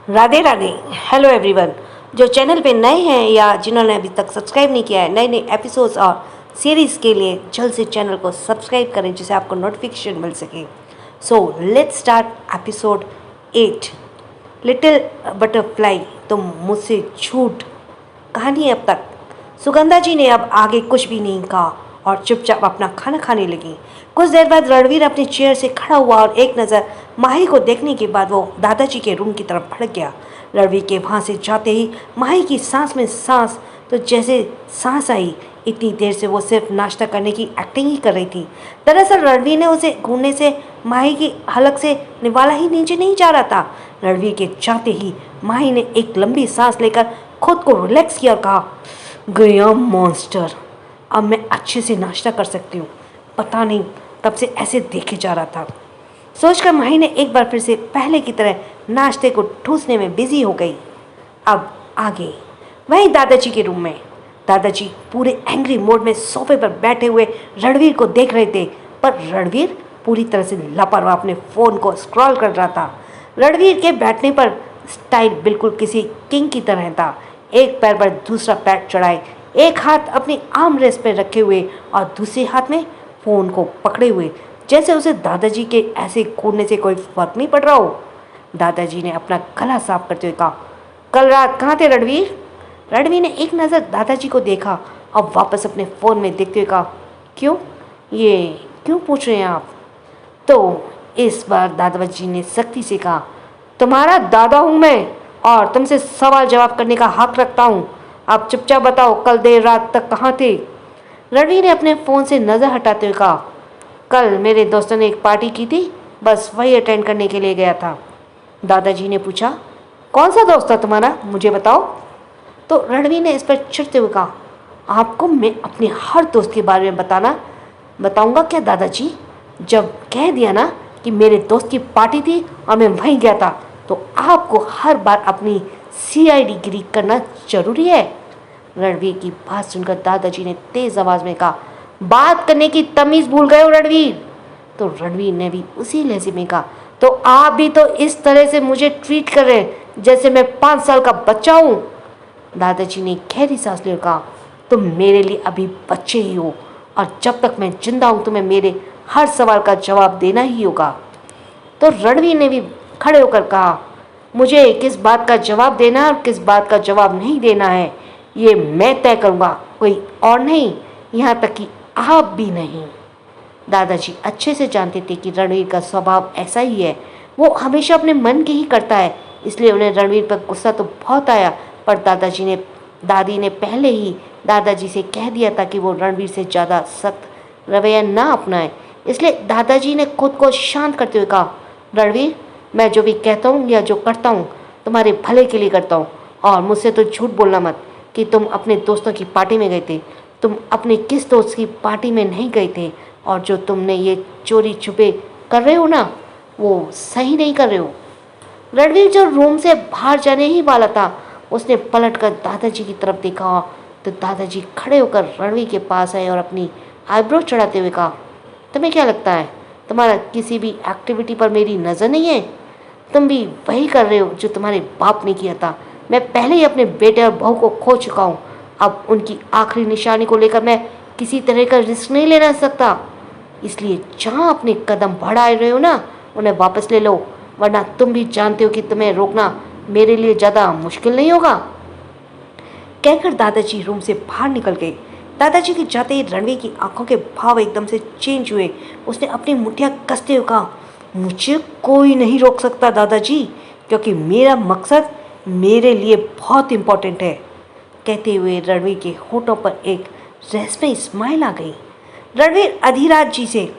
Radhe Radhe. Hello everyone. जो channel पे नए हैं या जिन्होंने अभी तक सब्सक्राइब नहीं किया है, नए नए एपिसोड्स और सीरीज़ के लिए जल्द से चैनल को सब्सक्राइब करें जिससे आपको नोटिफिकेशन मिल सके। So let's start episode 8, little butterfly तुम मुझसे झूठ। कहानी अब तक सुगंधा जी ने अब आगे कुछ भी नहीं कहा और चुपचाप अपना खाना खाने लगी। कुछ देर बाद रणवीर अपनी चेयर से खड़ा हुआ और एक नज़र माही को देखने के बाद वो दादाजी के रूम की तरफ भड़क गया। रणवीर के वहाँ से जाते ही माही की सांस में सांस तो जैसे सांस आई। इतनी देर से वो सिर्फ नाश्ता करने की एक्टिंग ही कर रही थी। दरअसल रणवीर ने उसे घूरने से माही की हलक से निवाला ही नीचे नहीं जा रहा था। रणवीर के जाते ही माही ने एक लंबी सांस लेकर खुद को रिलैक्स किया और कहा, गया मॉन्स्टर, अब मैं अच्छे से नाश्ता कर सकती हूँ। पता नहीं तब से ऐसे देखे जा रहा था। सोचकर माही ने एक बार फिर से पहले की तरह नाश्ते को ठूसने में बिजी हो गई। अब आगे वहीं दादाजी के रूम में दादाजी पूरे एंग्री मोड में सोफे पर बैठे हुए रणवीर को देख रहे थे, पर रणवीर पूरी तरह से लापरवाह अपने फ़ोन को स्क्रॉल कर रहा था। रणवीर के बैठने पर स्टाइल बिल्कुल किसी किंग की तरह था। एक पैर पर दूसरा पैर चढ़ाए, एक हाथ अपनी आर्म रेस्ट पर रखे हुए और दूसरे हाथ में फ़ोन को पकड़े हुए, जैसे उसे दादाजी के ऐसे घूरने से कोई फर्क नहीं पड़ रहा हो। दादाजी ने अपना गला साफ करते हुए कहा, कल रात कहाँ थे रणवीर? रणवीर ने एक नज़र दादाजी को देखा और वापस अपने फ़ोन में देखते हुए कहा, क्यों? ये क्यों पूछ रहे हैं आप? तो इस बार दादाजी ने सख्ती से कहा, तुम्हारा दादा हूँ मैं और तुमसे सवाल जवाब करने का हक रखता हूँ। आप चुपचाप बताओ, कल देर रात तक कहाँ थे? रणवीर ने अपने फ़ोन से नज़र हटाते हुए कहा, कल मेरे दोस्तों ने एक पार्टी की थी, बस वही अटेंड करने के लिए गया था। दादाजी ने पूछा, कौन सा दोस्त था तुम्हारा, मुझे बताओ? तो रणवीर ने इस पर चिढ़ते हुए कहा, आपको मैं अपने हर दोस्त के बारे में बताऊंगा क्या दादाजी? जब कह दिया ना कि मेरे दोस्त की पार्टी थी और मैं वहीं गया था, तो आपको हर बार अपनी सीआईडी गिरी करना जरूरी है? रणवीर की बात सुनकर दादाजी ने तेज आवाज में कहा, बात करने की तमीज भूल गए हो रणवीर? तो रणवीर ने भी उसी लहजे में कहा, तो आप भी तो इस तरह से मुझे ट्रीट कर रहे हैं जैसे मैं 5 साल का बच्चा हूँ। दादाजी ने गहरी सांस लेकर कहा, तुम मेरे लिए अभी बच्चे ही हो और जब तक मैं जिंदा हूँ तुम्हें मेरे हर सवाल का जवाब देना ही होगा। तो रणवीर ने भी खड़े होकर कहा, मुझे किस बात का जवाब देना है और किस बात का जवाब नहीं देना है ये मैं तय करूँगा, कोई और नहीं, यहाँ तक कि आप भी नहीं। दादाजी अच्छे से जानते थे कि रणवीर का स्वभाव ऐसा ही है, वो हमेशा अपने मन की ही करता है, इसलिए उन्हें रणवीर पर गुस्सा तो बहुत आया, पर दादी ने पहले ही दादाजी से कह दिया था कि वो रणवीर से ज़्यादा सख्त रवैया ना अपनाए। इसलिए दादाजी ने खुद को शांत करते हुए कहा, रणवीर, मैं जो भी कहता हूँ या जो करता हूँ तुम्हारे भले के लिए करता हूँ, और मुझसे तो झूठ बोलना मत कि तुम अपने दोस्तों की पार्टी में गए थे। तुम अपने किस दोस्त की पार्टी में नहीं गए थे, और जो तुमने ये चोरी छुपे कर रहे हो ना, वो सही नहीं कर रहे हो। रणवीर जो रूम से बाहर जाने ही वाला था, उसने पलटकर दादाजी की तरफ देखा तो दादाजी खड़े होकर रणवीर के पास आए और अपनी आईब्रो चढ़ाते हुए कहा, तुम्हें क्या लगता है तुम्हारा किसी भी एक्टिविटी पर मेरी नज़र नहीं है? तुम भी वही कर रहे हो जो तुम्हारे बाप ने किया था। मैं पहले ही अपने बेटे और बहू को खो चुका हूँ, अब उनकी आखिरी निशानी को लेकर मैं किसी तरह का रिस्क नहीं लेना सकता। इसलिए जहाँ अपने कदम बढ़ा रहे हो ना, उन्हें वापस ले लो, वरना तुम भी जानते हो कि तुम्हें रोकना मेरे लिए ज़्यादा मुश्किल नहीं होगा। कहकर दादाजी रूम से बाहर निकल गए। दादाजी के जाते ही रणवीर की आंखों के भाव एकदम से चेंज हुए। उसने अपनी मुठ्ठियाँ कसते हुए कहा, मुझे कोई नहीं रोक सकता दादाजी, क्योंकि मेरा मकसद मेरे लिए बहुत इम्पोर्टेंट है। कहते हुए रणवीर के होठों पर एक रहस्यमयी स्माइल आ गई। रणवीर अधिराज जी से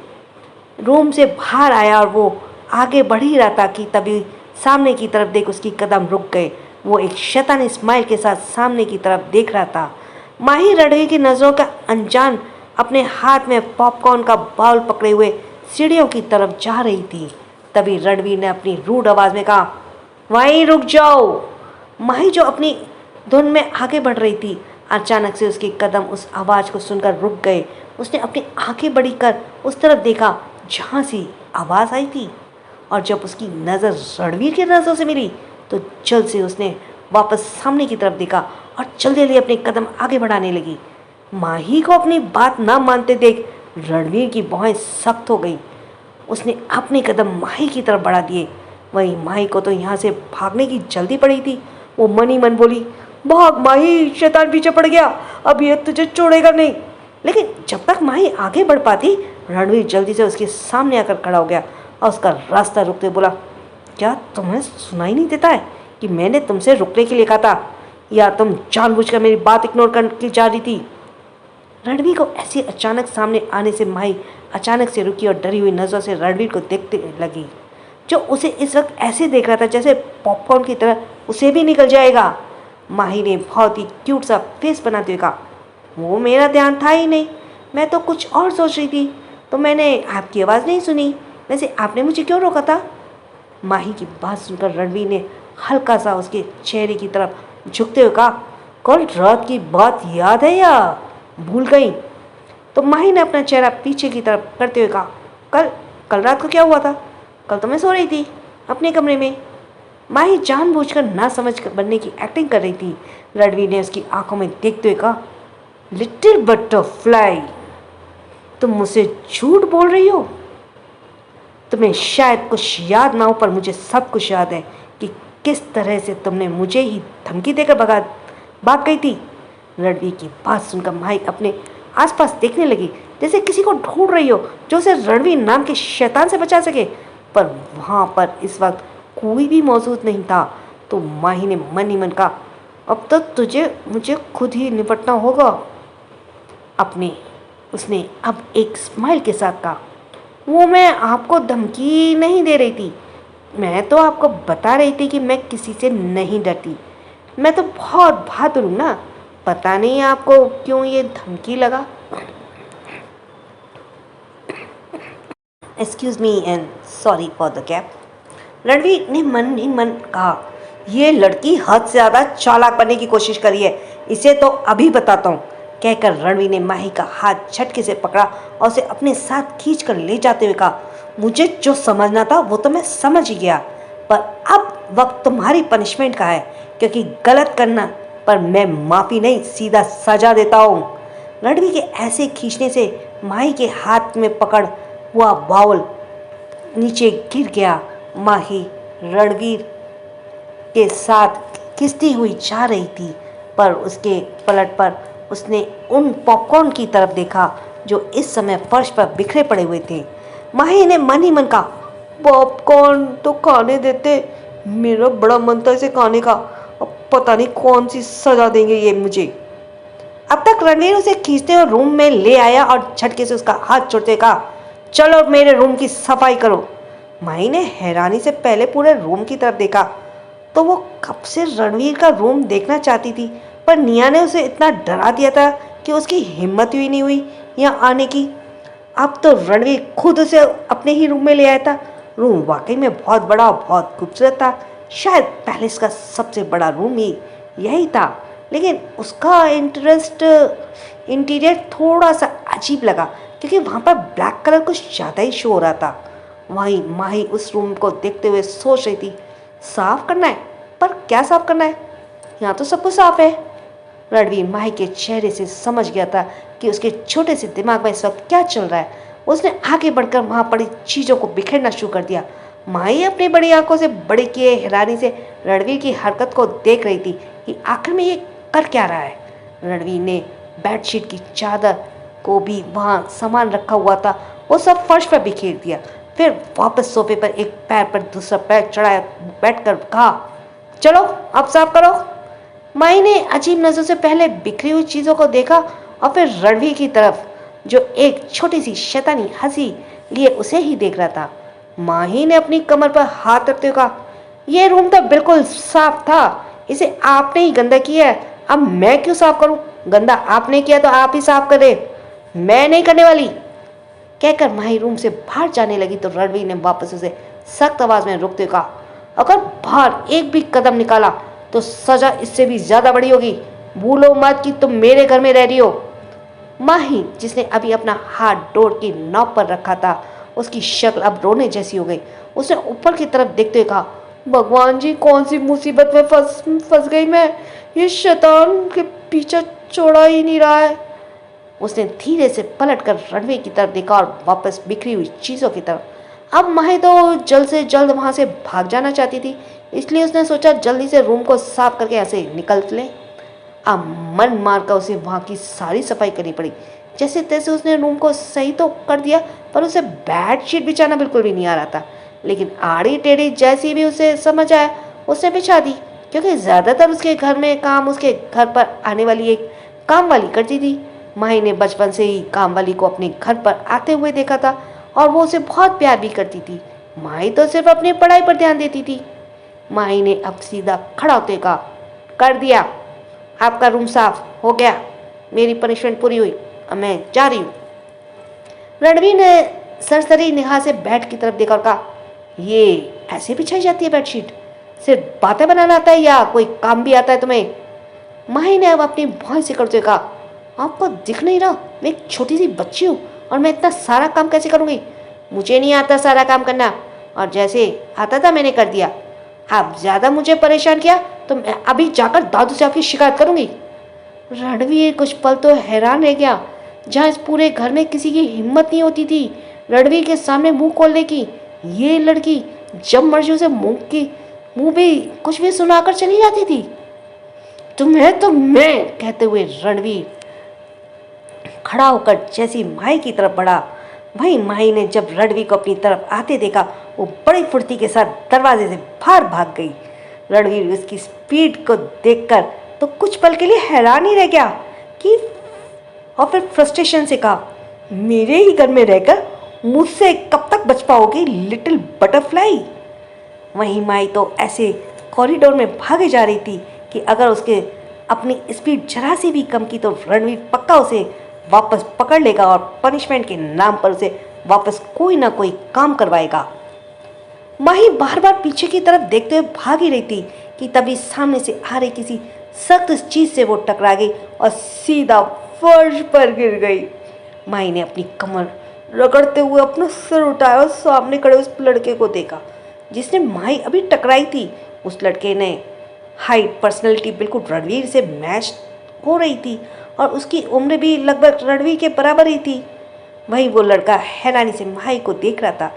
रूम से बाहर आया और वो आगे बढ़ ही रहा था कि तभी सामने की तरफ देख उसकी कदम रुक गए। वो एक शैतानी स्माइल के साथ सामने की तरफ देख रहा था। माही रणवीर की नज़रों का अनजान अपने हाथ में पॉपकॉर्न का बाउल पकड़े हुए सीढ़ियों की तरफ जा रही थी। तभी रणवीर ने अपनी रूड आवाज़ में कहा, वहीं रुक जाओ। माही जो अपनी धुन में आगे बढ़ रही थी, अचानक से उसके कदम उस आवाज़ को सुनकर रुक गए। उसने अपनी आंखें बड़ी कर उस तरफ देखा जहाँ से आवाज़ आई थी, और जब उसकी नज़र रणवीर की नज़रों से मिली तो जल्द से उसने वापस सामने की तरफ देखा और जल्दी जल्दी अपने कदम आगे बढ़ाने लगी। माही को अपनी बात ना मानते देख रणवीर की भौहें सख्त हो गई। उसने अपने कदम माही की तरफ बढ़ा दिए। वहीं माही को तो यहाँ से भागने की जल्दी पड़ी थी। वो मन ही मन बोली, भाग माही, शैतान पीछे पड़ गया, अब ये तुझे छोड़ेगा नहीं। लेकिन जब तक माही आगे बढ़ पाती, रणवीर जल्दी से उसके सामने आकर खड़ा हो गया और उसका रास्ता रुकते बोला, क्या तुम्हें सुनाई नहीं देता है कि मैंने तुमसे रुकने के लिए कहा था, या तुम जानबूझकर मेरी बात इग्नोर करके जा रही थी? रणवीर को ऐसे अचानक सामने आने से माही अचानक से रुकी और डरी हुई नज़रों से रणवीर को देखते लगी, जो उसे इस वक्त ऐसे देख रहा था जैसे पॉपकॉर्न की तरह उसे भी निकल जाएगा। माही ने बहुत ही क्यूट सा फेस बनाते हुए कहा, वो मेरा ध्यान था ही नहीं, मैं तो कुछ और सोच रही थी, तो मैंने आपकी आवाज़ नहीं सुनी। वैसे आपने मुझे क्यों रोका था? माही की बात सुनकर रणवीर ने हल्का सा उसके चेहरे की तरफ झुकते हुए कहा, कल रात की बात याद है या भूल गई? तो माही ने अपना चेहरा पीछे की तरफ करते हुए कहा, कल कल रात को क्या हुआ था? कल तो मैं सो रही थी अपने कमरे में। माही जानबूझकर ना समझ बनने की एक्टिंग कर रही थी। रणवीर ने उसकी आंखों में देखते हुए कहा, लिटिल बटरफ्लाई, तुम मुझसे झूठ बोल रही हो? तुम्हें शायद कुछ याद ना हो, पर मुझे सब कुछ याद है कि किस तरह से तुमने मुझे ही धमकी देकर भाग गई थी। रणवीर की बात सुनकर माही अपने आसपास देखने लगी, जैसे किसी को ढूंढ रही हो जो उसे रणवीर नाम के शैतान से बचा सके, पर वहाँ पर इस वक्त कोई भी मौजूद नहीं था। तो माही ने मन ही मन कहा, अब तो मुझे खुद ही निपटना होगा। उसने अब एक स्माइल के साथ कहा, वो मैं आपको धमकी नहीं दे रही थी, मैं तो आपको बता रही थी कि मैं किसी से नहीं डरती। मैं तो बहुत बहादुर हूँ ना, पता नहीं आपको क्यों ये धमकी लगा। Excuse me and sorry for the gap. Ranveer ने मन ही मन कहा, ये लड़की हद से ज़्यादा चालाक बनने की कोशिश करी है, इसे तो अभी बताता हूँ। कहकर रणवीर ने माही का हाथ झटके से पकड़ा और उसे अपने साथ खींचकर ले जाते हुए कहा, मुझे जो समझना था वो तो मैं समझ ही गया, पर अब वक्त तुम्हारी पनिशमेंट का है, क्योंकि गलत करना पर मैं माफ़ी नहीं सीधा सजा देता हूँ। रणवीर के ऐसे खींचने से माही के हाथ में पकड़ हुआ बाउल नीचे गिर गया। माही रणवीर के साथ खिसती हुई जा रही थी, पर उसके पलट पर उसने उन पॉपकॉर्न की तरफ देखा जो इस समय फर्श पर बिखरे पड़े हुए थे। माही ने मन ही मन कहा, पॉपकॉर्न तो खाने देते, मेरा बड़ा मन था इसे खाने का, अब पता नहीं कौन सी सजा देंगे ये मुझे। अब तक रणवीर उसे खींचते हुए रूम में ले आया और झटके से उसका हाथ छोड़ते कहा, चलो मेरे रूम की सफाई करो। माही ने हैरानी से पहले पूरे रूम की तरफ देखा, तो वो कब से रणवीर का रूम देखना चाहती थी, पर निया ने उसे इतना डरा दिया था कि उसकी हिम्मत ही नहीं हुई यहाँ आने की। अब तो रणवीर खुद उसे अपने ही रूम में ले आया था। रूम वाकई में बहुत बड़ा और बहुत खूबसूरत था, शायद पैलेस का सबसे बड़ा रूम ही यही था, लेकिन उसका इंटीरियर थोड़ा सा अजीब लगा, क्योंकि वहाँ पर ब्लैक कलर कुछ ज़्यादा ही शो हो रहा था। वहीं माही उस रूम को देखते हुए सोच रही थी, साफ करना है, पर क्या साफ करना है, यहाँ तो सब कुछ साफ है। रणवीर माही के चेहरे से समझ गया था कि उसके छोटे से दिमाग में इस वक्त क्या चल रहा है। उसने आगे बढ़कर वहाँ पड़ी चीज़ों को बिखेरना शुरू कर दिया। माही अपनी बड़ी आंखों से बड़े किए हैरानी से रणवीर की हरकत को देख रही थी कि आखिर में ये कर क्या रहा है। रणवीर ने बेडशीट की चादर को भी वहाँ सामान रखा हुआ था वो सब फर्श पर बिखेर दिया, फिर वापस सोफे पर एक पैर पर दूसरा पैर चढ़ाया बैठकर कहा, चलो अब साफ करो। माही ने अजीब नजरों से पहले बिखरी हुई चीज़ों को देखा और फिर रणवीर की तरफ, जो एक छोटी सी शैतानी हंसी लिए उसे ही देख रहा था। माही ने अपनी कमर पर हाथ रखते हुए कहा, यह रूम तो बिल्कुल साफ था, इसे आपने ही गंदा किया है, अब मैं क्यों साफ करूं? गंदा आपने किया तो आप ही साफ करें, मैं नहीं करने वाली। कहकर माही रूम से बाहर जाने लगी तो रणवीर ने वापस उसे सख्त आवाज में रोकते हुए कहा, अगर बाहर एक भी कदम निकाला तो सजा इससे भी ज्यादा बड़ी होगी, भूलो मत कि तुम मेरे घर में रह रही हो। माही, जिसने अभी अपना हाथ डोर की नॉब पर रखा था, उसकी शक्ल अब रोने जैसी हो गई। उसने ऊपर की तरफ देखते हुए कहा, भगवान जी, कौन सी मुसीबत में फंस फंस गई मैं। ये शैतान के पीछा छोड़ा ही नहीं रहा है। उसने धीरे से पलटकर रणवीर की तरफ देखा और वापस बिखरी हुई चीज़ों की तरफ। अब माही तो जल्द से जल्द वहाँ से भाग जाना चाहती थी, इसलिए उसने सोचा जल्दी से रूम को साफ करके ऐसे निकल ले। अब मन मारकर उसे वहाँ की सारी सफाई करनी पड़ी। जैसे तैसे उसने रूम को सही तो कर दिया, पर उसे बेडशीट बिछाना बिल्कुल भी नहीं आ रहा था। लेकिन आड़ी टेढ़ी जैसी भी उसे समझ आया उसने बिछा दी, क्योंकि ज़्यादातर उसके घर में काम उसके घर पर आने वाली एक काम वाली करती थी। माही ने बचपन से ही काम वाली को अपने घर पर आते हुए देखा था और वो उसे बहुत प्यार भी करती थी। माही तो सिर्फ अपनी पढ़ाई पर ध्यान देती थी। माही ने अब सीधा खड़ा होते कहा, कर दिया, आपका रूम साफ हो गया, मेरी पनिशमेंट पूरी हुई, अब मैं जा रही हूँ। रणवीर ने सरसरी निगाह से बेड की तरफ देखा और कहा, ये ऐसे बिछाई जाती है बेडशीट? सिर्फ बातें बनाना आता है या कोई काम भी आता है तुम्हें? माही ने अब अपनी भौं से करते कहा, आपको दिख नहीं रहा मैं एक छोटी सी बच्ची हूँ और मैं इतना सारा काम कैसे करूँगी? मुझे नहीं आता सारा काम करना, और जैसे आता था मैंने कर दिया। आप ज़्यादा मुझे परेशान किया तो मैं अभी जाकर दादू से आपकी शिकायत करूँगी। रणवीर कुछ पल तो हैरान रह गया, जहाँ इस पूरे घर में किसी की हिम्मत नहीं होती थी रणवीर के सामने मुंह खोलने की। ये लड़की जब मर्जी उसे मुंह भी कुछ भी सुनाकर चली जाती थी। तुम्हें तो मैं, कहते हुए रणवीर खड़ा होकर जैसी माही की तरफ बढ़ा, वहीं माही ने जब रणवीर को अपनी तरफ आते देखा, वो बड़ी फुर्ती के साथ दरवाजे से बाहर भाग गई। रणवीर उसकी स्पीड को देखकर तो कुछ पल के लिए हैरान ही रह गया कि, और फिर फ्रस्ट्रेशन से कहा, मेरे ही घर में रहकर मुझसे कब तक बच पाओगी लिटिल बटरफ्लाई? वहीं माही तो ऐसे कॉरिडोर में भागे जा रही थी कि अगर उसके अपनी स्पीड जरा सी भी कम की तो रणवीर पक्का उसे वापस पकड़ लेगा और पनिशमेंट के नाम पर उसे वापस कोई ना कोई काम करवाएगा। माही बार बार पीछे की तरफ देखते हुए भाग ही रही थी कि तभी सामने से आ रही किसी सख्त चीज से वो टकरा गई और सीधा फर्श पर गिर गई। माही ने अपनी कमर रगड़ते हुए अपना सिर उठाया और सामने खड़े उस लड़के को देखा जिसने माही अभी टकराई थी। उस लड़के ने हाइट, पर्सनैलिटी बिल्कुल रणवीर से मैच हो रही थी और उसकी उम्र भी लगभग रणवीर के बराबर ही थी। वहीं वो लड़का हैरानी से माही को देख रहा था।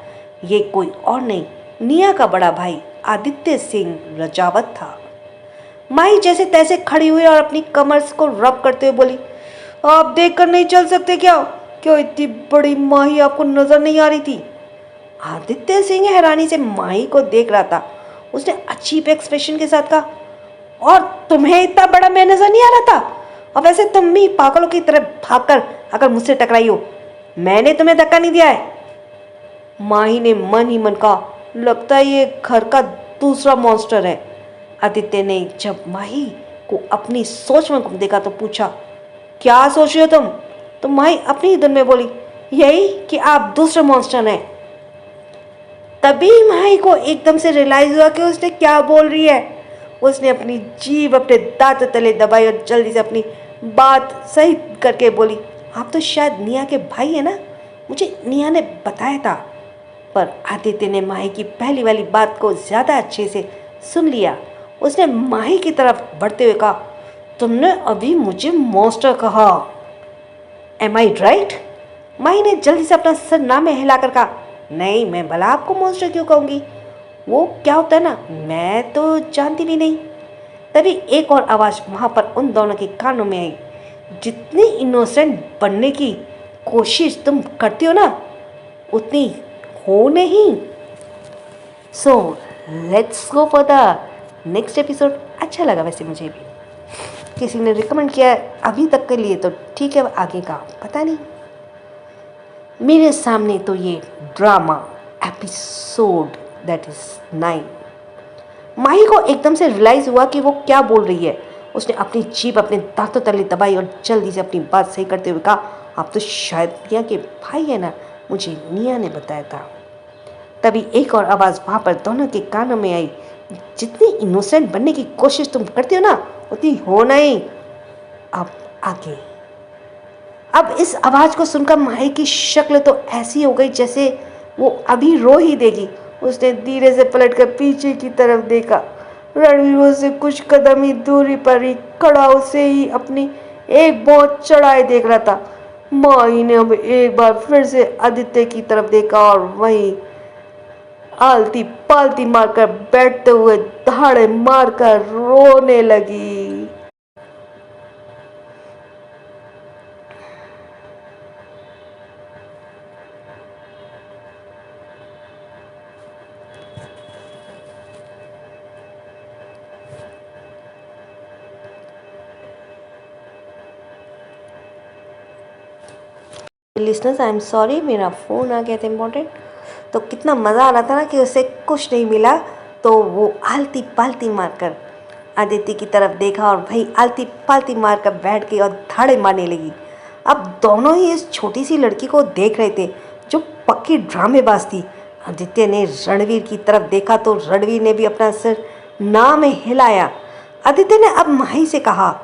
ये कोई और नहीं, निया का बड़ा भाई आदित्य सिंह रजावत था। माही जैसे तैसे खड़ी हुई और अपनी कमर को रब करते हुए बोली, आप देखकर नहीं चल सकते क्या? क्यों इतनी बड़ी माही आपको नजर नहीं आ रही थी? आदित्य सिंह हैरानी से माही को देख रहा था। उसने अजीब एक्सप्रेशन के साथ कहा, और तुम्हें इतना बड़ा मैं नजर नहीं आ रहा था? और वैसे तुम भी पागलों की तरह भागकर अगर मुझसे टकराई हो, मैंने तुम्हें धक्का नहीं दिया है। माही ने मन ही मन कहा, लगता है ये घर का दूसरा मॉन्स्टर है। आदित्य ने जब माही को अपनी सोच में घूम देखा तो पूछा, क्या सोच रही हो तुम? तो माही अपनी ही धुन में बोली, यही कि आप दूसरे मॉन्स्टर हैं। तभी माही को एकदम से रियलाइज हुआ कि उसने क्या बोल रही है। उसने अपनी जीभ अपने दांत तले दबाई और जल्दी से अपनी बात सही करके बोली, आप तो शायद निया के भाई है ना? मुझे निया ने बताया था। पर आदित्य ने माही की पहली वाली बात को ज़्यादा अच्छे से सुन लिया। उसने माही की तरफ बढ़ते हुए कहा, तुमने अभी मुझे मॉन्स्टर कहा, एम आई राइट? माही ने जल्दी से अपना सर ना में हिलाकर कहा, नहीं, मैं भला आपको मॉन्स्टर क्यों कहूँगी? वो क्या होता है ना, मैं तो जानती भी नहीं। तभी एक और आवाज़ वहाँ पर उन दोनों के कानों में आई, जितनी इनोसेंट बनने की कोशिश तुम करती हो ना, उतनी हो नहीं। सो let's go for the next episode. अच्छा लगा वैसे मुझे भी, किसी ने रिकमेंड किया अभी तक के लिए तो ठीक है, आगे का पता नहीं। मेरे सामने तो ये ड्रामा एपिसोड दैट इज़ 9। माही को एकदम से रियलाइज़ हुआ कि वो क्या बोल रही है। उसने अपनी जीभ अपने दांतों तले दबाई और जल्दी से अपनी बात सही करते हुए कहा, आप तो शायद निया के भाई है ना? मुझे निया ने बताया था। तभी एक और आवाज़ वहाँ पर दोनों के कानों में आई, जितनी इनोसेंट बनने की कोशिश तुम करती हो ना, उतनी हो नहीं। अब आगे। अब इस आवाज़ को सुनकर माही की शक्ल तो ऐसी हो गई जैसे वो अभी रो ही देगी। उसने धीरे से पलटकर पीछे की तरफ देखा। रणवीर उसे कुछ कदम ही दूरी पर ही खड़ा उसे ही अपनी एक बहुत चढ़ाए देख रहा था। माही ने अब एक बार फिर से आदित्य की तरफ देखा और वहीं आलती पालती मारकर बैठते हुए दहाड़े मारकर रोने लगी। लिसनर्स, आई एम सॉरी, मेरा फ़ोन आ गया था इम्पोर्टेंट। तो कितना मज़ा आ रहा था ना कि उसे कुछ नहीं मिला, तो वो आलती पालती मारकर आदित्य की तरफ देखा और भाई आलती पालती मारकर बैठ गई और धाड़े मारने लगी। अब दोनों ही इस छोटी सी लड़की को देख रहे थे जो पक्की ड्रामेबाज थी। आदित्य ने रणवीर की तरफ देखा तो रणवीर ने भी अपना सिर ना में हिलाया। आदित्य ने अब माही से कहा,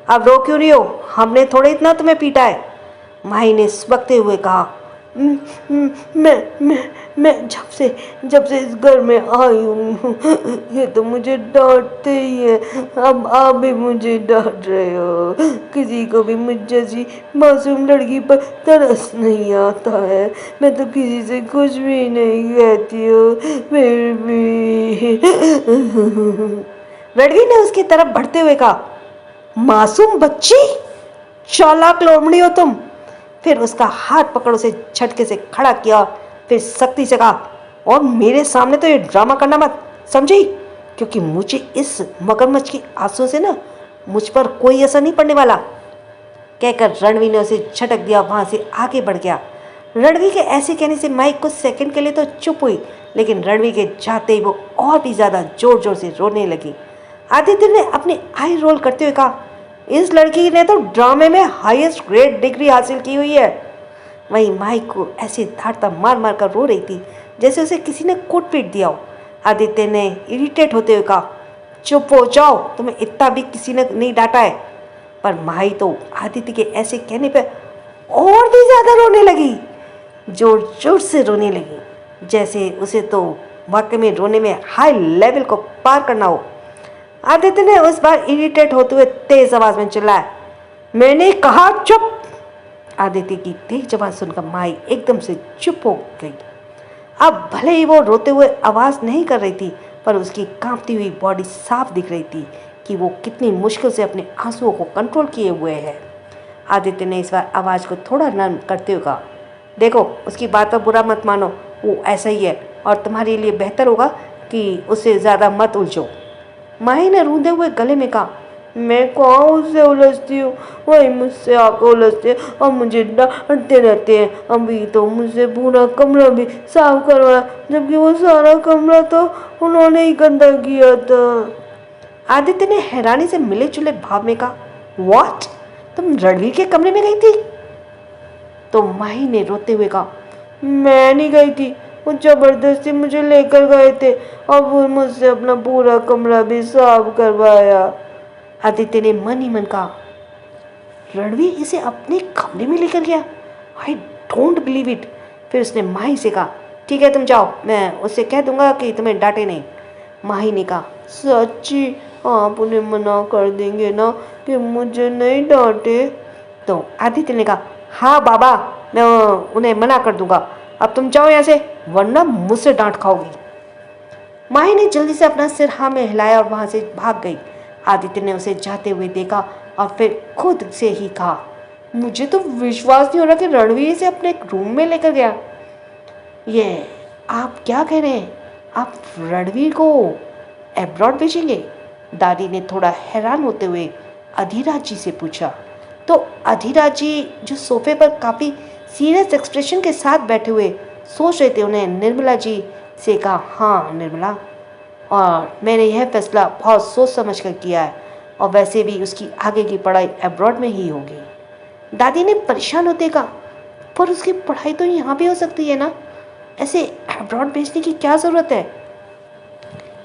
अब रो क्यों रही हो, हमने थोड़े इतना तुम्हें पीटा है। माही ने सुबकते हुए कहा, "म- म- मैं जब से इस घर में आई हूँ ये तो मुझे डांटते ही है। अब आप भी मुझे डांट रहे हो। किसी को भी मुझ जैसी मासूम लड़की पर तरस नहीं आता है। मैं तो किसी से कुछ भी नहीं कहती हूँ, फिर भी रणवीर ने उसकी तरफ बढ़ते हुए कहा, मासूम बच्ची, चालाक लोमड़ी हो तुम। फिर उसका हाथ पकड़ उसे झटके से खड़ा किया, फिर सख्ती से कहा, और मेरे सामने तो ये ड्रामा करना मत, समझी? क्योंकि मुझे इस मगरमच्छ की आंसू से ना मुझ पर कोई असर नहीं पड़ने वाला। कहकर रणवीर ने उसे झटक दिया, वहां से आगे बढ़ गया। रणवीर के ऐसे कहने से माइक कुछ सेकंड के लिए तो चुप हुई, लेकिन रणवीर के जाते ही वो और भी ज्यादा जोर जोर से रोने लगी। आदित्य ने अपनी आई रोल करते हुए कहा, इस लड़की ने तो ड्रामे में हाईएस्ट ग्रेड डिग्री हासिल की हुई है। वहीं माइक को ऐसे धाड़ता मार मार कर रो रही थी जैसे उसे किसी ने कूट पीट दिया हो। आदित्य ने इरिटेट होते हुए कहा, चुप हो जाओ, तुम्हें इतना भी किसी ने नहीं डांटा है। पर माही तो आदित्य के ऐसे कहने पर और भी ज्यादा रोने लगी, जोर जोर से रोने लगी, जैसे उसे तो वाकई में रोने में हाई लेवल को पार करना हो। आदित्य ने उस बार इरिटेट होते हुए तेज आवाज में चिल्लाया, मैंने कहा चुप। आदित्य की तेज आवाज सुनकर माई एकदम से चुप हो गई। अब भले ही वो रोते हुए आवाज नहीं कर रही थी, पर उसकी कांपती हुई बॉडी साफ दिख रही थी कि वो कितनी मुश्किल से अपने आंसुओं को कंट्रोल किए हुए है। आदित्य ने इस बार आवाज को थोड़ा नरम करते हुए कहा, देखो, उसकी बात पर बुरा मत मानो, वो ऐसा ही है और तुम्हारे लिए बेहतर होगा कि उससे ज़्यादा मत उलझो। माही ने रूंधे हुए गले में कहा, मैं कहाँ उससे उलझती हूँ, वही मुझसे आकर उलझते हैं और मुझे डांटते रहते हैं। अभी तो मुझसे पूरा कमरा भी साफ करवाया, जबकि वो सारा कमरा तो उन्होंने ही गंदा किया था। आदित्य ने हैरानी से मिले जुले भाव में कहा, व्हाट, तुम रणवीर के कमरे में गई थी? तो माही ने रोते हुए कहा, मैं नहीं गई थी, वो जबरदस्ती मुझे लेकर गए थे और वो मुझसे अपना पूरा कमरा भी साफ करवाया। आदित्य ने मन ही मन कहा, रणवीर इसे अपने कमरे में लेकर गया, आई डोंट बिलीव इट। फिर उसने माही से कहा, ठीक है तुम जाओ, मैं उससे कह दूंगा कि तुम्हें डांटे नहीं। माही ने कहा, सच्ची आप उन्हें मना कर देंगे ना कि मुझे नहीं डांटे? तो आदित्य ने कहा, हाँ बाबा, मैं उन्हें मना कर दूंगा, अब तुम जाओ यहाँ से, वरना मुझसे डांट खाओगी। माही ने जल्दी से अपना सिर हाँ में हिलाया और वहां से भाग गई। आदित्य ने उसे जाते हुए देखा और फिर खुद से ही कहा, मुझे तो विश्वास नहीं हो रहा कि रणवीर से अपने रूम में लेकर गया। ये आप क्या कह रहे हैं, आप रणवीर को एब्रॉड भेजेंगे? दादी ने थोड़ा हैरान होते हुए अधिराज जी से पूछा। तो अधिराज जी जो सोफे पर काफ़ी सीरियस एक्सप्रेशन के साथ बैठे हुए सोच रहे थे, उन्हें निर्मला जी से कहा, हाँ निर्मला, और मैंने यह फैसला बहुत सोच समझ कर किया है और वैसे भी उसकी आगे की पढ़ाई अब्रॉड में ही होगी। दादी ने परेशान होते कहा, पर उसकी पढ़ाई तो यहाँ भी हो सकती है ना, ऐसे अब्रॉड भेजने की क्या ज़रूरत है?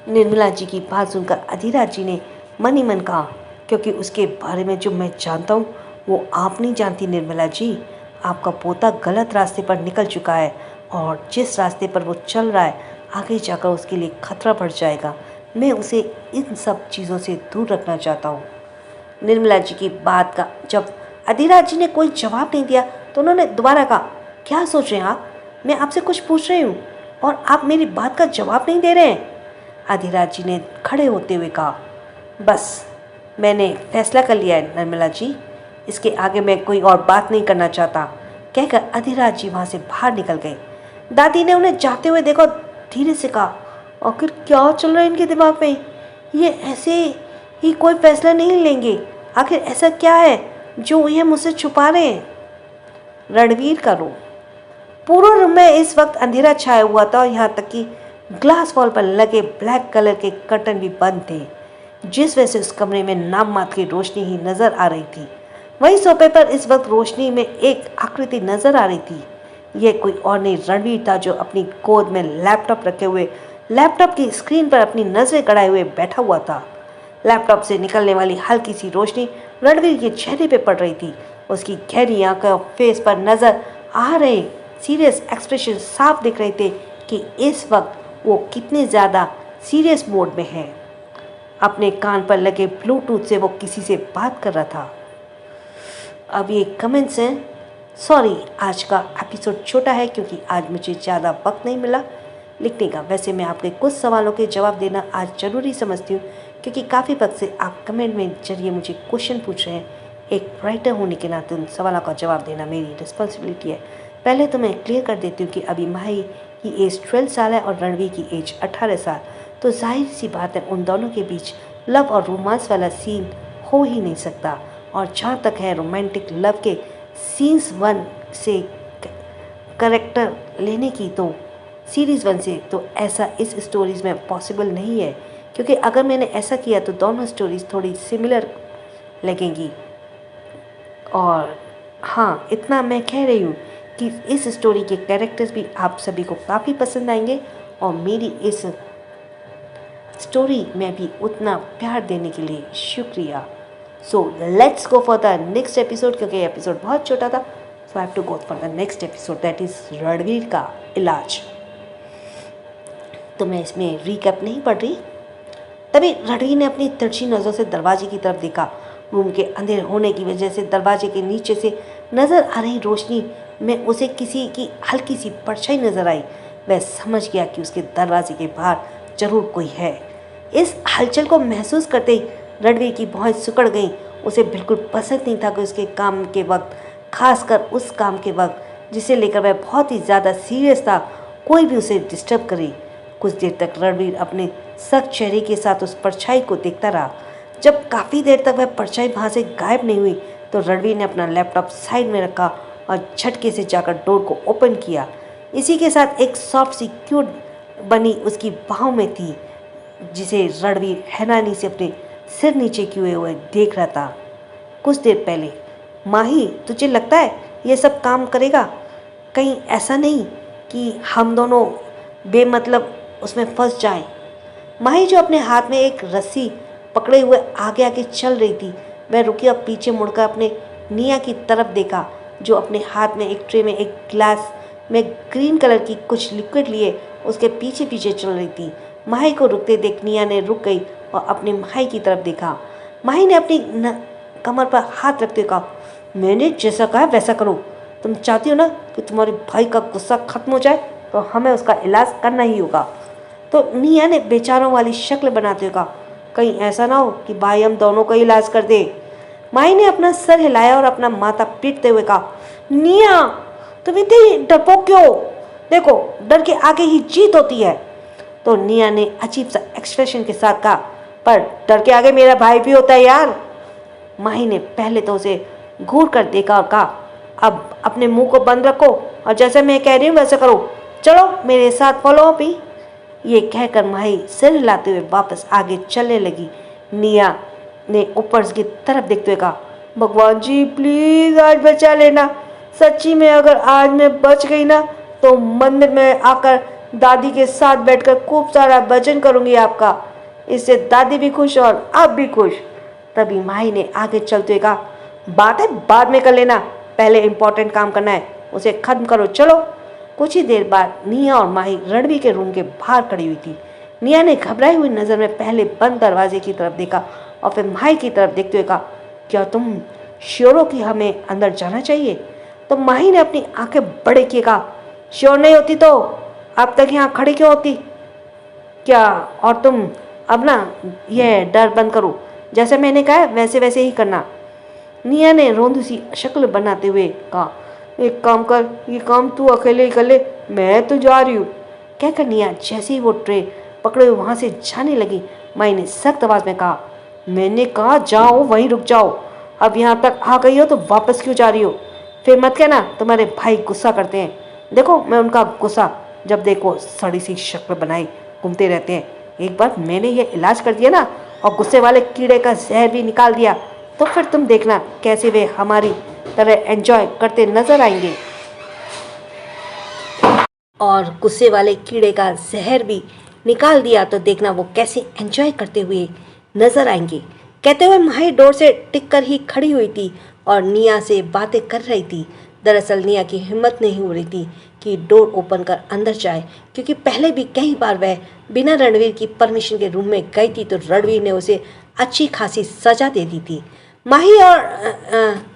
निर्मला जी की बात सुनकर अधिराज जी ने मन ही मन कहा, क्योंकि उसके बारे में जो मैं जानता हूँ वो आप नहीं जानती निर्मला जी। आपका पोता गलत रास्ते पर निकल चुका है और जिस रास्ते पर वो चल रहा है आगे जाकर उसके लिए खतरा बढ़ जाएगा। मैं उसे इन सब चीज़ों से दूर रखना चाहता हूँ। निर्मला जी की बात का जब अधिराज जी ने कोई जवाब नहीं दिया तो उन्होंने दोबारा कहा, क्या सोच रहे हैं आप? मैं आपसे कुछ पूछ रही हूँ और आप मेरी बात का जवाब नहीं दे रहे हैं। अधिराज जी ने खड़े होते हुए कहा, बस मैंने फैसला कर लिया है निर्मला जी, इसके आगे मैं कोई और बात नहीं करना चाहता, कहकर अधिराज जी वहाँ से बाहर निकल गए। दादी ने उन्हें जाते हुए देखा, धीरे से कहा, आखिर क्या चल रहा है इनके दिमाग में? ये ऐसे ही कोई फैसला नहीं लेंगे। आखिर ऐसा क्या है जो ये मुझसे छुपा रहे हैं? रणवीर का रूम। पूरे रूम में इस वक्त अंधेरा छाया हुआ था और यहाँ तक कि ग्लास वॉल पर लगे ब्लैक कलर के कर्टन भी बंद थे, जिस वजह से उस कमरे में नाम मात्र की रोशनी ही नजर आ रही थी। वहीं सोफे पर इस वक्त रोशनी में एक आकृति नजर आ रही थी। यह कोई और नहीं, रणवीर था, जो अपनी गोद में लैपटॉप रखे हुए लैपटॉप की स्क्रीन पर अपनी नजरें गड़ाए हुए बैठा हुआ था। लैपटॉप से निकलने वाली हल्की सी रोशनी रणवीर के चेहरे पे पड़ रही थी। उसकी गहरी आंखों और फेस पर नजर आ रहे सीरियस एक्सप्रेशन साफ दिख रहे थे कि इस वक्त वो कितने ज़्यादा सीरियस मोड में है। अपने कान पर लगे ब्लूटूथ से वो किसी से बात कर रहा था। अब ये कमेंट्स हैं, सॉरी आज का एपिसोड छोटा है क्योंकि आज मुझे ज़्यादा वक्त नहीं मिला लिखने का। वैसे मैं आपके कुछ सवालों के जवाब देना आज ज़रूरी समझती हूँ क्योंकि काफ़ी वक्त से आप कमेंट में जरिए मुझे क्वेश्चन पूछ रहे हैं। एक राइटर होने के नाते उन सवालों का जवाब देना मेरी रिस्पॉन्सिबिलिटी है। पहले तो मैं क्लियर कर देती हूँ कि अभी माही की एज 12 साल है और रणवीर की एज 18 साल, तो जाहिर सी बात है उन दोनों के बीच लव और रोमांस वाला सीन हो ही नहीं सकता। और जहाँ तक है रोमांटिक लव के सीन्स 1 से करेक्टर लेने की, तो सीरीज़ 1 से, तो ऐसा इस स्टोरीज़ में पॉसिबल नहीं है क्योंकि अगर मैंने ऐसा किया तो दोनों स्टोरीज़ थोड़ी सिमिलर लगेंगी। और हाँ, इतना मैं कह रही हूँ कि इस स्टोरी के कैरेक्टर्स भी आप सभी को काफ़ी पसंद आएंगे और मेरी इस स्टोरी में भी उतना प्यार देने के लिए शुक्रिया। So let's go for the next episode, क्योंकि एपिसोड बहुत छोटा था। So I have to go for the next episode, that is Ranveer का इलाज। तो मैं इसमें रीकैप नहीं पढ़ रही। तभी रणवीर ने अपनी तिरछी नज़रों से दरवाजे की तरफ देखा। रूम के अंधेरे होने की वजह से दरवाजे के नीचे से नज़र आ रही रोशनी में उसे किसी की हल्की सी परछाई नज़र आई। वह समझ गया कि उसके दरवाजे के बाहर जरूर कोई है। इस हलचल को महसूस करते ही रणवीर की भौहें सिकुड़ गईं। उसे बिल्कुल पसंद नहीं था कि उसके काम के वक्त, खासकर उस काम के वक्त जिसे लेकर वह बहुत ही ज़्यादा सीरियस था, कोई भी उसे डिस्टर्ब करे। कुछ देर तक रणवीर अपने सख्त चेहरे के साथ उस परछाई को देखता रहा। जब काफ़ी देर तक वह परछाई वहाँ से गायब नहीं हुई तो रणवीर ने अपना लैपटॉप साइड में रखा और झटके से जाकर डोर को ओपन किया। इसी के साथ एक सॉफ्ट सी क्यूट बनी उसकी बाहों में थी, जिसे रणवीर हैरानी से अपने सिर नीचे किए हुए देख रहा था। कुछ देर पहले, माही तुझे लगता है ये सब काम करेगा? कहीं ऐसा नहीं कि हम दोनों बेमतलब उसमें फंस जाएं। माही, जो अपने हाथ में एक रस्सी पकड़े हुए आगे आगे चल रही थी, वह रुकी और पीछे मुड़कर अपने निया की तरफ देखा, जो अपने हाथ में एक ट्रे में एक गिलास में ग्रीन कलर की कुछ लिक्विड लिए उसके पीछे पीछे चल रही थी। माही को रुकते देख निया ने रुक गई और अपनी माही की तरफ देखा। माही ने अपनी कमर पर हाथ रखते कहा, मैंने जैसा कहा वैसा करो। तुम चाहती हो ना कि तुम्हारे भाई का गुस्सा खत्म हो जाए, तो हमें उसका इलाज करना ही होगा। तो निया ने बेचारों वाली शक्ल बनाते हुए कहा, कहीं ऐसा ना हो कि भाई हम दोनों का इलाज कर दे। माही ने अपना सर हिलाया और अपना माथा पीटते हुए कहा, निया तुम इतनी डरपोक क्यों? देखो, डर के आगे ही जीत होती है। तो निया ने अजीब सा एक्सप्रेशन के साथ कहा, पर डर के आगे मेरा भाई भी होता है यार। माही ने पहले तो उसे घूर कर देखा और कहा, अब अपने मुंह को बंद रखो और जैसे मैं कह रही हूँ वैसे करो। चलो मेरे साथ फॉलो अप ही। ये कहकर माही सिर हिलाते हुए वापस आगे चलने लगी। निया ने ऊपर की तरफ देखते हुए कहा, भगवान जी प्लीज़ आज बचा लेना। सच्ची में अगर आज मैं बच गई ना तो मंदिर में आकर दादी के साथ बैठकर खूब सारा भजन करूँगी आपका। इससे दादी भी खुश और आप भी खुश। तभी माही ने आगे चलते हुए कहा, बात है बाद में कर लेना, पहले इम्पोर्टेंट काम करना है, उसे खत्म करो। चलो। कुछ ही देर बाद निया और माही रणवीर के रूम के बाहर खड़ी हुई थी। निया ने घबराई हुई नजर में पहले बंद दरवाजे की तरफ देखा और फिर माही की तरफ देखते हुए कहा, क्या तुम श्योर हो कि हमें अंदर जाना चाहिए? तो माही ने अपनी आंखें बड़े किए कहा, श्योर नहीं होती तो अब तक यहाँ खड़ी क्यों होती? क्या और तुम अब ना यह डर बंद करो, जैसे मैंने कहा वैसे वैसे ही करना। निया ने रोंदू सी शक्ल बनाते हुए कहा, एक काम कर, ये काम तू अकेले ही कर ले, मैं तो जा रही हूँ। कहकर निया जैसे ही वो ट्रे पकड़े हुए वहां से जाने लगी, माई ने सख्त आवाज में कहा, मैंने कहा जाओ वहीं रुक जाओ, अब यहाँ तक आ गई हो तो वापस क्यों जा रही हो? फिर मत कहना तुम्हारे भाई गुस्सा करते हैं। देखो मैं उनका गुस्सा जब देखो सड़ी सी शक्ल बनाई घूमते रहते हैं। एक बार मैंने ये इलाज कर दिया ना और गुस्से वाले कीड़े का जहर भी निकाल दिया तो फिर तुम देखना कैसे वे हमारी तरह एंजॉय करते नजर आएंगे। और गुस्से वाले कीड़े का जहर भी निकाल दिया तो देखना वो कैसे एंजॉय करते हुए नजर आएंगे। कहते हुए माही डोर से टिक कर ही खड़ी हुई थी और निया से बातें कर रही थी। दरअसल निया की हिम्मत नहीं हो रही थी कि डोर ओपन कर अंदर जाए, क्योंकि पहले भी कई बार वह बिना रणवीर की परमिशन के रूम में गई थी तो रणवीर ने उसे अच्छी खासी सजा दे दी थी। माही और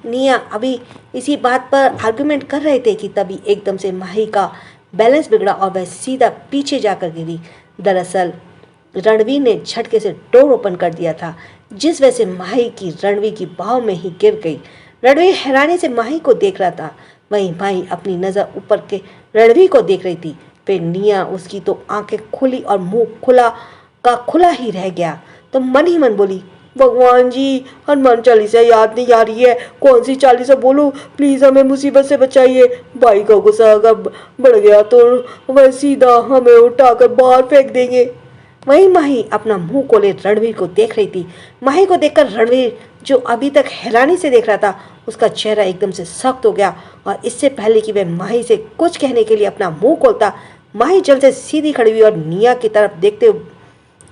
निया अभी इसी बात पर आर्गुमेंट कर रहे थे कि तभी एकदम से माही का बैलेंस बिगड़ा और वह सीधा पीछे जाकर गिरी। दरअसल रणवीर ने झटके से डोर ओपन कर दिया था, जिस वजह से माही की रणवीर की बाहों में ही गिर गई। रणवीर हैरानी से माही को देख रहा था, वहीं माही अपनी नज़र ऊपर के रणवीर को देख रही थी। फिर निया उसकी तो आंखें खुली और मुंह खुला का खुला ही रह गया तो मन ही मन बोली, भगवान जी हनुमान चालीसा याद नहीं आ रही है, कौन सी चालीसा बोलूं, प्लीज़ हमें मुसीबत से बचाइए। भाई का गुस्सा अगर बढ़ गया तो वह सीधा हमें उठाकर बाहर फेंक देंगे। वहीं माही अपना मुंह खोले रणवीर को देख रही थी। माही को देखकर रणवीर जो अभी तक हैरानी से देख रहा था, उसका चेहरा एकदम से सख्त हो गया और इससे पहले कि वह माही से कुछ कहने के लिए अपना मुंह खोलता, माही जल्द से सीधी खड़ी हुई और निया की तरफ देखते हुए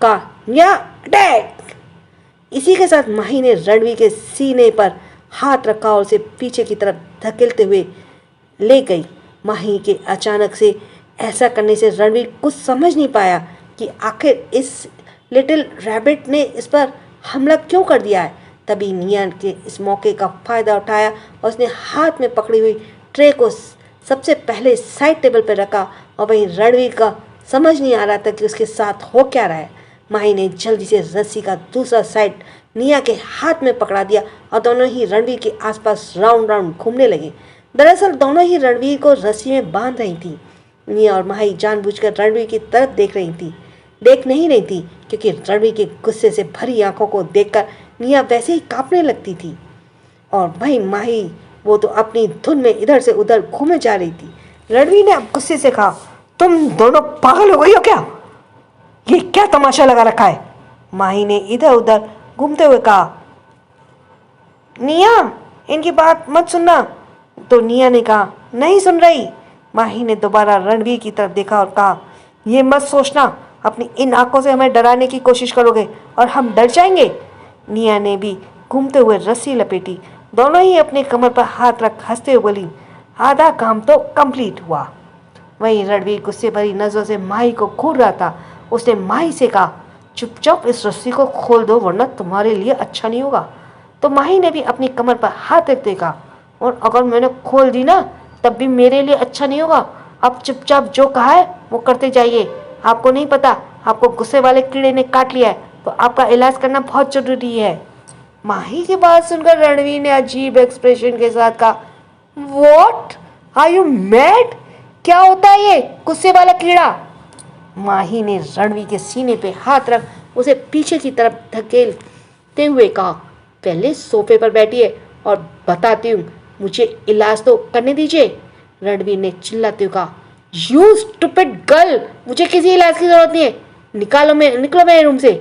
कहा, निया अटैक। इसी के साथ माही ने रणवीर के सीने पर हाथ रखा और उसे पीछे की तरफ धकेलते हुए ले गई। माही के अचानक से ऐसा करने से रणवीर कुछ समझ नहीं पाया कि आखिर इस लिटिल रैबिट ने इस पर हमला क्यों कर दिया है। तभी निया के इस मौके का फ़ायदा उठाया और उसने हाथ में पकड़ी हुई ट्रे को सबसे पहले साइड टेबल पर रखा और वहीं रणवीर का समझ नहीं आ रहा था कि उसके साथ हो क्या रहा है। माही ने जल्दी से रस्सी का दूसरा साइड निया के हाथ में पकड़ा दिया और दोनों ही रणवीर के आसपास राउंड राउंड घूमने लगे। दरअसल दोनों ही रणवीर को रस्सी में बांध रही थी। निया और माही जानबूझकर रणवीर की तरफ देख नहीं रही थी क्योंकि रणवीर के गुस्से से भरी आंखों को देखकर निया वैसे ही कांपने लगती थी और वहीं माही वो तो अपनी धुन में इधर से उधर घूमे जा रही थी। रणवीर ने अब गुस्से से कहा, तुम दोनों पागल हो गई हो क्या? ये क्या तमाशा लगा रखा है? माही ने इधर उधर घूमते हुए कहा, निया इनकी बात मत सुनना। तो निया ने कहा, नहीं सुन रही। माही ने दोबारा रणवीर की तरफ देखा और कहा, ये मत सोचना अपनी इन आंखों से हमें डराने की कोशिश करोगे और हम डर जाएंगे। निया ने भी घूमते हुए रस्सी लपेटी, दोनों ही अपने कमर पर हाथ रख हंसते हुए बोली, आधा काम तो कंप्लीट हुआ। वहीं रणवीर गुस्से भरी नजरों से माही को घूर रहा था। उसने माही से कहा, चुपचाप इस रस्सी को खोल दो वरना तुम्हारे लिए अच्छा नहीं होगा। तो माही ने भी अपनी कमर पर हाथ रखते कहा, और अगर मैंने खोल दी ना तब भी मेरे लिए अच्छा नहीं होगा। अब चुपचाप जो कहा है वो करते जाइए। आपको नहीं पता आपको गुस्से वाले कीड़े ने काट लिया है तो आपका इलाज करना बहुत जरूरी है। माही की बात सुनकर रणवीर ने अजीब एक्सप्रेशन के साथ कहा, वॉट आर यू मैड? क्या होता है ये गुस्से वाला कीड़ा? माही ने रणवीर के सीने पे हाथ रख उसे पीछे की तरफ धकेलते हुए कहा, पहले सोफे पर बैठिए और बताती हूँ, मुझे इलाज तो करने दीजिए। रणवीर ने चिल्लाते हुए कहा, यू स्टूपिड गर्ल, मुझे किसी इलाज की जरूरत नहीं है, निकलो मेरे रूम से।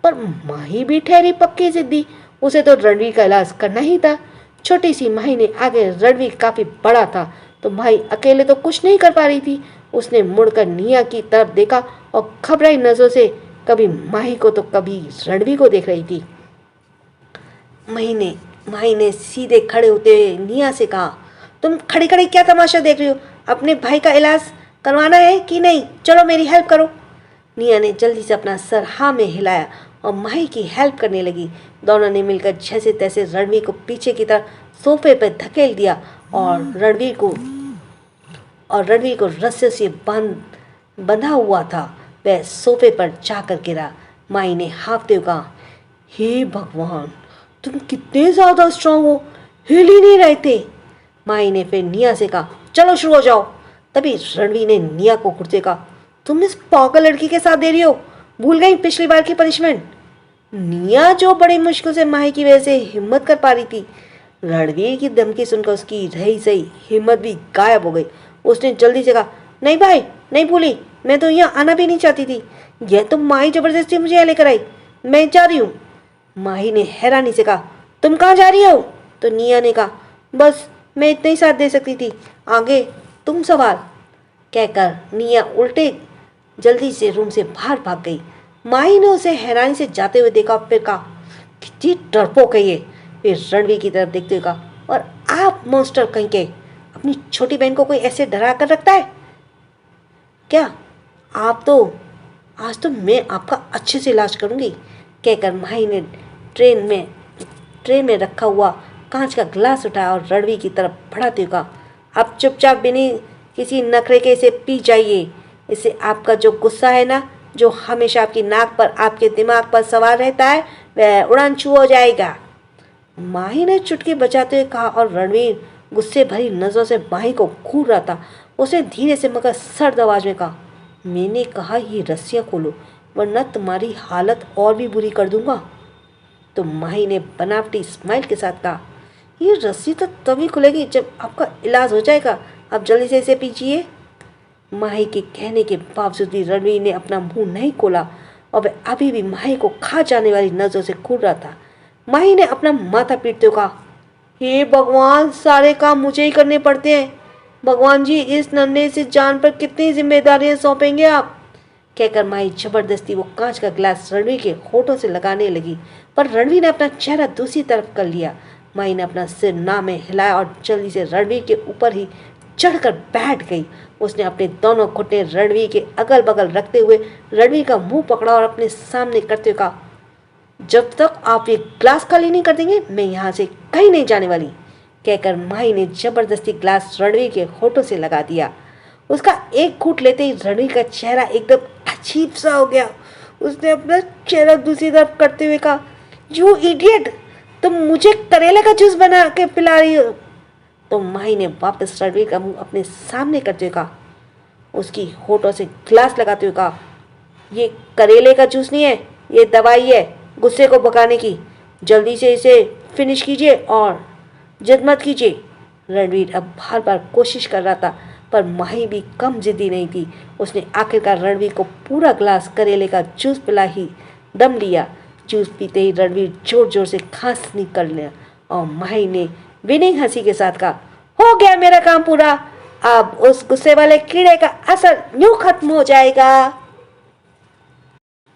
पर माही भी ठहरी पक्की जिद्दी, उसे तो रणवीर का इलाज करना ही था। छोटी सी माही ने आगे, रणवीर काफी बड़ा था तो माही अकेले तो कुछ नहीं कर पा रही थी। उसने मुड़कर निया की तरफ देखा और घबराई नजरों से कभी माही को तो कभी रणवीर को देख रही थी। माही ने सीधे खड़े होते हुए निया से कहा, तुम खड़ी खड़ी क्या तमाशा देख रही हो? अपने भाई का इलाज करवाना है कि नहीं? चलो मेरी हेल्प करो। निया ने जल्दी से अपना सर हाँ में हिलाया और माही की हेल्प करने लगी। दोनों ने मिलकर जैसे तैसे रणवीर को पीछे की तरफ सोफे पर धकेल दिया और रणवीर को रस्से से बंधा हुआ था वह सोफे पर जाकर गिरा। माही ने हाँफते हुए कहा, हे भगवान, तुम कितने ज़्यादा स्ट्रांग हो, हिल ही नहीं रहे थे। माही ने फिर निया से कहा, चलो शुरू हो जाओ। तभी रणवीर ने निया को घुटते कहा, तुम इस पागल लड़की के साथ दे रही हो, भूल गई पिछली बार की पनिशमेंट। निया जो बड़ी मुश्किल से माही की वजह से हिम्मत कर पा रही थी, रणवीर की धमकी सुनकर उसकी रही सही हिम्मत भी गायब हो गई। उसने जल्दी से कहा, नहीं भाई, नहीं भूली, मैं तो यहाँ आना भी नहीं चाहती थी, यह तो माही जबरदस्ती मुझे यहाँ लेकर आई, मैं जा रही हूँ। माही ने हैरानी से कहा, तुम कहाँ जा रही हो? तो निया ने कहा, बस मैं इतना ही साथ दे सकती थी, आगे तुम सवाल। कहकर निया उल्टे जल्दी से रूम से बाहर भाग गई। माही ने उसे हैरानी से जाते हुए देखा, फिर कहा, कितनी डरपोक है ये। फिर रणवीर की तरफ देखते हुए कहा, और आप मॉन्स्टर कहीं के, अपनी छोटी बहन को कोई ऐसे डरा कर रखता है क्या? आप तो आज तो मैं आपका अच्छे से इलाज करूंगी। कहकर माही ने ट्रे में रखा हुआ कांच का गिलास उठाया और रणवीर की तरफ बढ़ाते हुए कहा, अब चुपचाप बिना किसी नखरे के इसे पी जाइए। इससे आपका जो गुस्सा है ना, जो हमेशा आपकी नाक पर, आपके दिमाग पर सवार रहता है, वह उड़ान छू हो जाएगा। माही ने चुटकी बजाते हुए कहा और रणवीर गुस्से भरी नजरों से माही को घूर रहा था। उसने धीरे से मगर सर्द आवाज में कहा, मैंने कहा ये रस्सियाँ खोलो, वरना तुम्हारी हालत और भी बुरी कर दूंगा। तो माही ने बनावटी स्माइल के साथ कहा, ये रस्सी तो तभी खुलेगी जब आपका इलाज हो जाएगा, आप जल्दी से इसे पीजिए। माही के कहने के बावजूद भी रणवीर ने अपना मुंह नहीं खोला और वह अभी भी माही को खा जाने वाली नजरों से घूर रहा था। माही ने अपना माथा पीटते हुए कहा, हे भगवान, सारे काम मुझे ही करने पड़ते हैं। भगवान जी, इस नन्हे से जान पर कितनी जिम्मेदारियां सौंपेंगे आप? कहकर माही जबरदस्ती वो कांच का गिलास रणवीर के होठों से लगाने लगी, पर रणवीर ने अपना चेहरा दूसरी तरफ कर लिया। माही ने अपना सिर ना में हिलाया और जल्दी से रणवीर के ऊपर ही चढ़कर बैठ गई। उसने अपने दोनों घुटने रणवीर के अगल बगल रखते हुए रणवीर का मुंह पकड़ा और अपने सामने करते हुए कहा, जब तक आप ये ग्लास खाली नहीं कर देंगे, मैं यहाँ से कहीं नहीं जाने वाली। कहकर माही ने जबरदस्ती ग्लास रणवीर के होठों से लगा दिया। उसका एक घूंट लेते ही रणवीर का चेहरा एकदम अजीब सा हो गया। उसने अपना चेहरा दूसरी तरफ करते हुए कहा, यू इडियट, तुम मुझे करेले का जूस बना के पिला रही हो। तो माही ने वापस रणवीर का मुंह अपने सामने करते हुए कहा, उसकी होठों से ग्लास लगाते हुए कहा, ये करेले का जूस नहीं है, ये दवाई है गुस्से को भगाने की। जल्दी से इसे फिनिश कीजिए और जिद मत कीजिए। रणवीर अब बार बार कोशिश कर रहा था, पर माही भी कम जिद्दी नहीं थी। उसने आखिरकार रणवीर को पूरा ग्लास करेले का जूस पिला ही दम लिया। जूस पीते ही रणवीर जोर जोर से खांस निकल लिया और माही ने विनिंग हंसी के साथ कहा, हो गया मेरा काम पूरा, अब उस गुस्से वाले कीड़े का असर यूं खत्म हो जाएगा।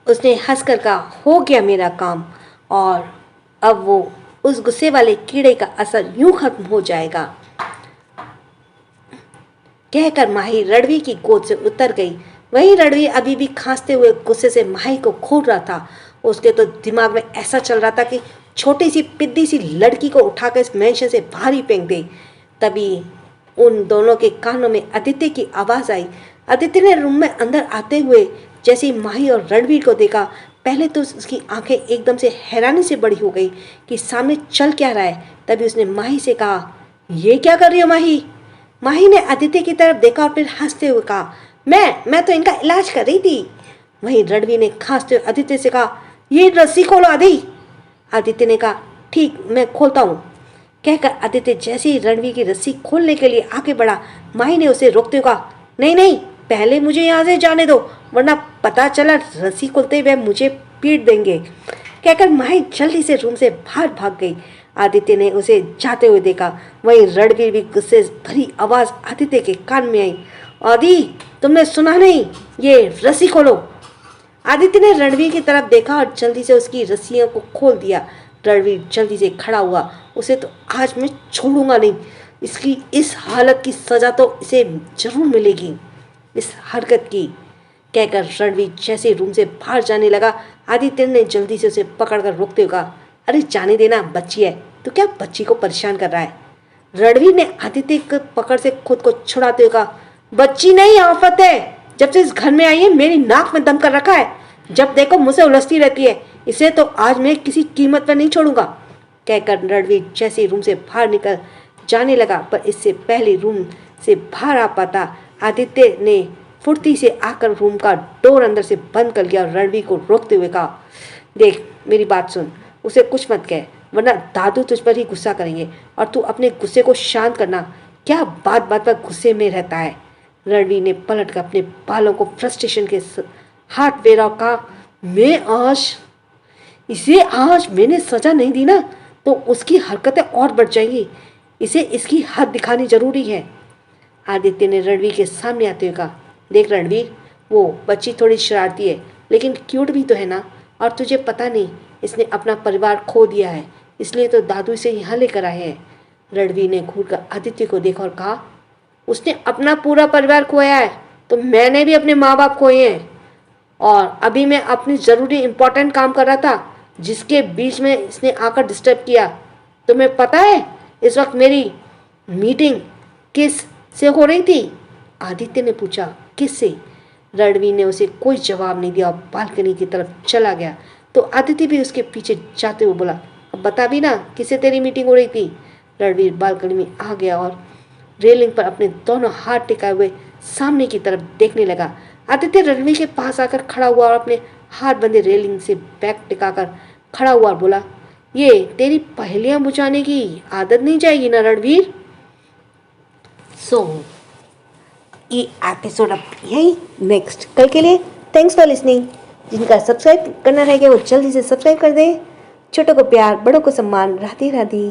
उसने हंसकर कहा, हो गया मेरा काम, और अब वो उस गुस्से वाले कीड़े का असर यूं खत्म हो जाएगा। कहकर माही रणवीर की गोद से उतर गई। वहीं रणवीर अभी भी खांसते हुए गुस्से से माही को घूर रहा था। उसके तो दिमाग में ऐसा चल रहा था कि छोटी सी पिद्दी सी लड़की को उठाकर इस मैंशन से बाहर ही फेंक दे। तभी उन दोनों के कानों में आदित्य की आवाज़ आई। आदित्य ने रूम में अंदर आते हुए जैसे ही माही और रणवीर को देखा, पहले तो उसकी आंखें एकदम से हैरानी से बड़ी हो गई कि सामने चल क्या रहा है। तभी उसने माही से कहा, ये क्या कर रही हो माही? माही ने आदित्य की तरफ देखा और फिर हंसते हुए कहा, मैं तो इनका इलाज कर रही थी। वहीं रणवीर ने खांसते हुए आदित्य से कहा, ये रस्सी खोलो आदि। आदित्य ने कहा, ठीक, मैं खोलता हूँ। कहकर आदित्य जैसे ही रणवीर की रस्सी खोलने के लिए आगे बढ़ा, माही ने उसे रोकते हुए कहा, नहीं नहीं, पहले मुझे यहाँ से जाने दो, वरना पता चला रस्सी खोलते हुए मुझे पीट देंगे। कहकर माही जल्दी से रूम से बाहर भाग गई। आदित्य ने उसे जाते हुए देखा। वहीं रणवीर भी गुस्से भरी आवाज़ आदित्य के कान में आई, आदि, तुमने सुना नहीं, ये रस्सी खोलो। आदित्य ने रणवीर की तरफ देखा और जल्दी से उसकी रस्सियों को खोल दिया। रणवीर जल्दी से खड़ा हुआ। उसे तो आज मैं छोड़ूंगा नहीं, इसकी इस हालत की सज़ा तो इसे जरूर मिलेगी। इस हरकत की, कहकर रणवीर जैसे रूम से बाहर जाने लगा, आदित्य ने जल्दी से उसे पकड़कर रोकते हुए कहा, अरे जाने देना, बच्ची है, तो क्या बच्ची को परेशान कर रहा है। रणवीर ने आदित्य की पकड़ से खुद को छुड़ाते हुए कहा, बच्ची नहीं आफत है, जब से इस घर में आई है मेरी नाक में दम कर रखा है, जब देखो मुझसे उलझती रहती है, इसे तो आज मैं किसी कीमत पर नहीं छोड़ूंगा। कहकर रणवीर जैसे रूम से बाहर निकल जाने लगा, पर इससे पहले रूम से बाहर आ पाता आदित्य ने फुर्ती से आकर रूम का डोर अंदर से बंद कर लिया और रणवीर को रोकते हुए कहा, देख मेरी बात सुन, उसे कुछ मत कह, वरना दादू तुझ पर ही गुस्सा करेंगे और तू अपने गुस्से को शांत करना, क्या बात बात पर गुस्से में रहता है। रणवीर ने पलट कर अपने बालों को फ्रस्ट्रेशन के हाथ फेरा और कहा, इसे आज मैंने सजा नहीं दी ना तो उसकी हरकतें और बढ़ जाएंगी, इसे इसकी हद दिखानी जरूरी है। आदित्य ने रणवीर के सामने आते हुए कहा, देख रणवीर, वो बच्ची थोड़ी शरारती है लेकिन क्यूट भी तो है ना, और तुझे पता नहीं इसने अपना परिवार खो दिया है, इसलिए तो दादू इसे यहाँ लेकर आए हैं। रणवीर ने घूरकर आदित्य को देखा और कहा, उसने अपना पूरा परिवार खोया है तो मैंने भी अपने माँ बाप खोए हैं, और अभी मैं अपनी ज़रूरी इम्पोर्टेंट काम कर रहा था जिसके बीच में इसने आकर डिस्टर्ब किया। तुम्हें पता है इस वक्त मेरी मीटिंग किस से हो रही थी। आदित्य ने पूछा, किस से। रणवीर ने उसे कोई जवाब नहीं दिया और बालकनी की तरफ चला गया, तो आदित्य भी उसके पीछे जाते हुए बोला, अब बता भी ना किससे तेरी मीटिंग हो रही थी। रणवीर बालकनी में आ गया और रेलिंग पर अपने दोनों हाथ टिकाए हुए सामने की तरफ देखने लगा। आदित्य रणवीर के पास आकर खड़ा हुआ और अपने हाथ बंधे रेलिंग से बैक टिकाकर खड़ा हुआ और बोला, ये तेरी पहेलियां बुझाने की आदत नहीं जाएगी ना रणवीर। ये एपिसोड अब यही, नेक्स्ट कल के लिए थैंक्स फॉर लिसनिंग। जिनका सब्सक्राइब करना रहेगा वो जल्दी से सब्सक्राइब कर दें। छोटों को प्यार, बड़ों को सम्मान। राधे राधे।